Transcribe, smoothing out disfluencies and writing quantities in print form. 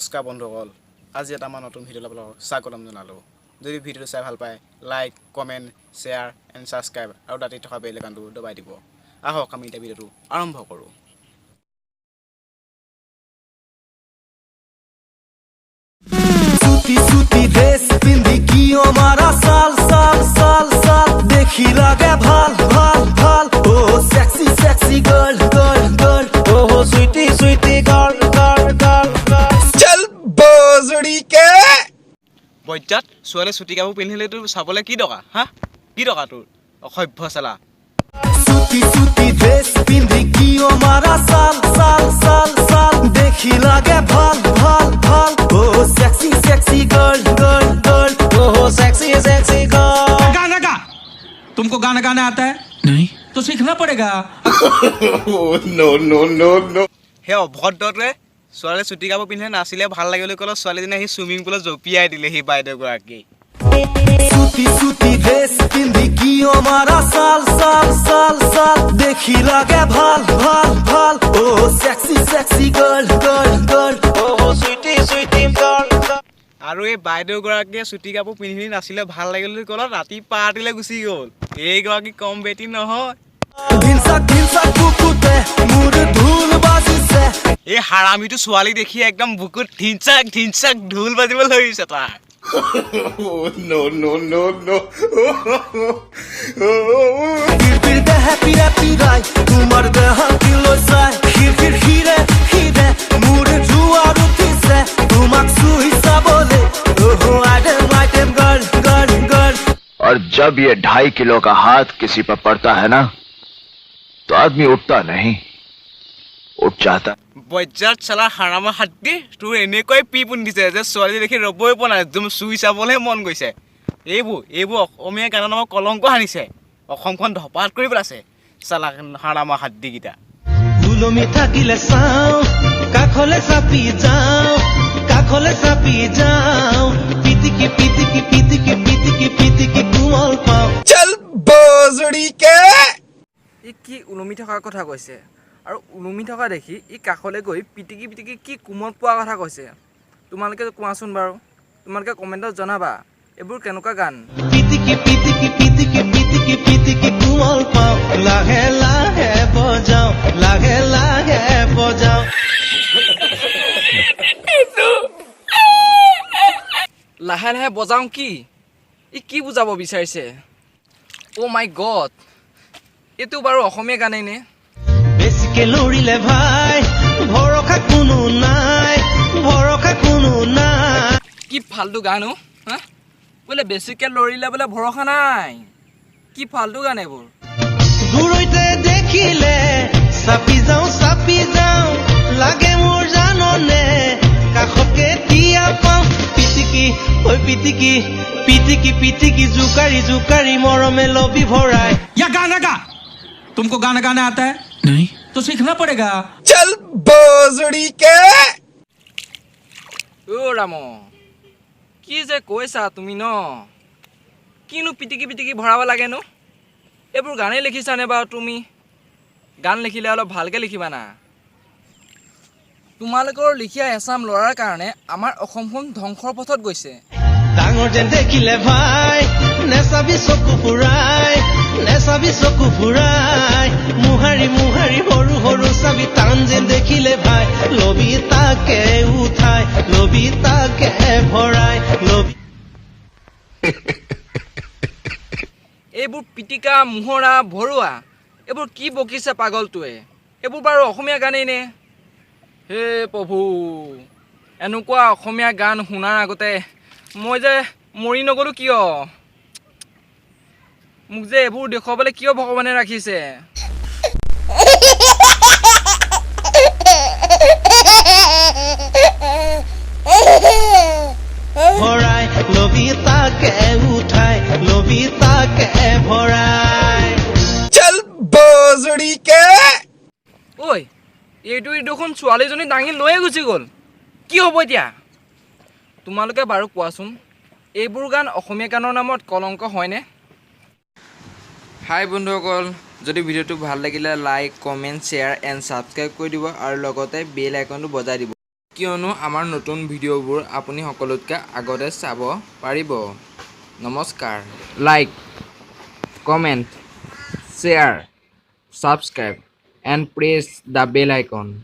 নমস্কাৰ বন্ধুসকল আজি এটা আমাৰ নতুন ভিডিঅ' ল'বলৈ স্বাগতম জনালোঁ যদি ভিডিঅ'টো চাই ভাল পায় like comment share and subscribe আৰু তাতে থকা বেল আইকনটো দবাই দিব আহক আমি এতিয়া ভিডিঅ'টো আৰম্ভ কৰোঁ सूती सूती ड्रेस पिंदी कियो मारा साल साल साल साल देखी लगे भाल भाल भाल oh sexy sexy girl girl girl oh sweetie sweetie girl girl girl चल बोजड़ी के বজ্জাত ছোৱালী চুটি কাপোৰ পিন্ধিলে তোৰ চাবলৈ কি টকা হা কি টকা তোৰ অসভ্য চালা सूती सूती ड्रेस पिंदी कियो मारा साल साल साल साल देखी लगे भाल भाल भाल oh sexy sexy girl girl girl oh sexy sexy girl गाना गा तुमको गाना गाना आता है नहीं तो सीखना पड़ेगा সেই অভদ্ৰটোৱে ছোৱালী চুটি কাপোৰ পিন্ধি নাছিলে ভাল লাগে বুলি ক'লে ছোৱালীজনী আহি চুইমিং পুলত জঁপিয়াই দিলে সেই বাইদেউগৰাকী सूती सूती ड्रेस पिंदी कियो मारा साल साल साल साल देखी लगे भाल भाल भाल oh sexy sexy girl girl girl oh sweetie sweetie girl আৰু এই বাইদেউগৰাকীয়ে চুটি কাপোৰ পিন্ধি নাছিলে ভাল লাগে বুলি ক'লে ৰাতি পাৰ্টিলৈ গুচি গ'ল এইগৰাকী কম বেটি নহয় ধিনচা কুকুতে মুৰ ধুল বাজিছে এই হাৰামিটো ছোৱালী দেখি একদম বুকুত ধিনচাক ধিনচাক ঢোল বাজিবলৈ ধৰিছে তাৰ फिर दे हैप्पी हैप्पी राय तुम्हार दे हकी लो साय फिर हिरे हिरे मुर जुआ रुती से तुमक सुइसा बोले ओहो आइटम गर्ल गर्ल गर्ल और जब ये 2.5 किलो का हाथ किसी पर पड़ता है ना तो आदमी उठता नहीं उठ जाता বজ্জাত চালা হাৰামৰ হাতী তোৰ এনেকৈ পি পুন্দিছে যে ছোৱালী দেখি ৰ'বই পৰা নাই একদম চুই চাবলৈহে মন গৈছে এইবোৰ অসমীয়া গানৰ নামত কলংক সানিছে অসমখন ধপাত কৰি পেলাইছে চালা হাৰামৰ হাতীকেইটা দুলমি থাকিলে চাও কাখলে চাপি যাও পিটিকি পিটিকি পিটিকি পিটিকি পিটিকি কোমল পাও চল বজড়ি কে ই কি ওলমি থকাৰ কথা কৈছে আৰু ওলমি থকা দেখি ই কাষলৈ গৈ পিটিকি পিটিকি কি কোমল পোৱা কথা কৈছে তোমালোকে কোৱাচোন বাৰু তোমালোকে কমেণ্টত জনাবা এইবোৰ কেনেকুৱা গান পিটিকি পিটিকি পিটিকি পিটিকি পিটিকি কোমল পাও লাহে লাহে বজাও লাহে লাহে বজাওঁ কি ই কি বুজাব বিচাৰিছে অ' মাই গড এইটো বাৰু অসমীয়া গানেই নে বেছিকে লৰিলে ভাই ভৰসা কোনো নাই কি ফাল্টু গান অ' হা বোলে বেছিকৈ লৰিলে বোলে ভৰসা নাই কি ফাল্টু গান এইবোৰ দূৰৈতে দেখিলে চাপি যাওঁ লাগে মোৰ জাননে কাষতে দিয়া পাওঁ পিটিকি ঐ পিটিকি পিটিকি পিটিকি জোকাৰি মৰমে লবি ভৰাই या गाना गा तुमको गाना गाना आता है नहीं तो सीखना पड़ेगा চল বজড়ি কে অ' ৰাম কি যে কৈছা তুমি ন কিনো পিটিকি পিটিকি ভৰাব লাগেনো এইবোৰ গানেই লিখিছানে বাৰু তুমি গান লিখিলে অলপ ভালকৈ লিখিবা না তোমালোকৰ লিখীয়া এচাম ল'ৰাৰ কাৰণে আমাৰ অসমখন ধ্বংসৰ পথত গৈছে ডাঙৰ যেন দেখিলে ভাই নেচাবি চকু ফুৰাই মুহাৰি সৰু সৰু চাবি টান যেন দেখিলে ভাই লবি তাকে উঠাই লবি তাকে ভৰাই লবি এইবোৰ পিটিকা মোহৰা ভৰুৱা এইবোৰ কি বকিছে পাগলটোৱে এইবোৰ বাৰু অসমীয়া গানেই নে হে প্ৰভু এনেকুৱা অসমীয়া গান শুনাৰ আগতে মই যে মৰি নগ'লোঁ কিয় মোক যে এইবোৰ দেখুৱাবলৈ কিয় ভগৱানে ৰাখিছে ভৰাই লবি তাকে উঠাই লবি তাকে ভৰাই চল বজড়ি কে ঐ এইটো দেখোন ছোৱালীজনী দাঙি লৈয়ে গুচি গ'ল কি হ'ব এতিয়া তোমালোকে বাৰু কোৱাচোন এইবোৰ গান অসমীয়া গানৰ নামত কলংক হয়নে হাই বন্ধুসকল যদি ভিডিঅ'টো ভাল লাগিলে like comment share and subscribe কৰি দিব আৰু লগতে বেল আইকনটো বজাই দিব কিয়নো আমাৰ নতুন ভিডিঅ'বোৰ আপুনি সকলোতকৈ আগতে চাব পাৰিব। নমস্কাৰ। Like, comment, share, subscribe and press the bell icon.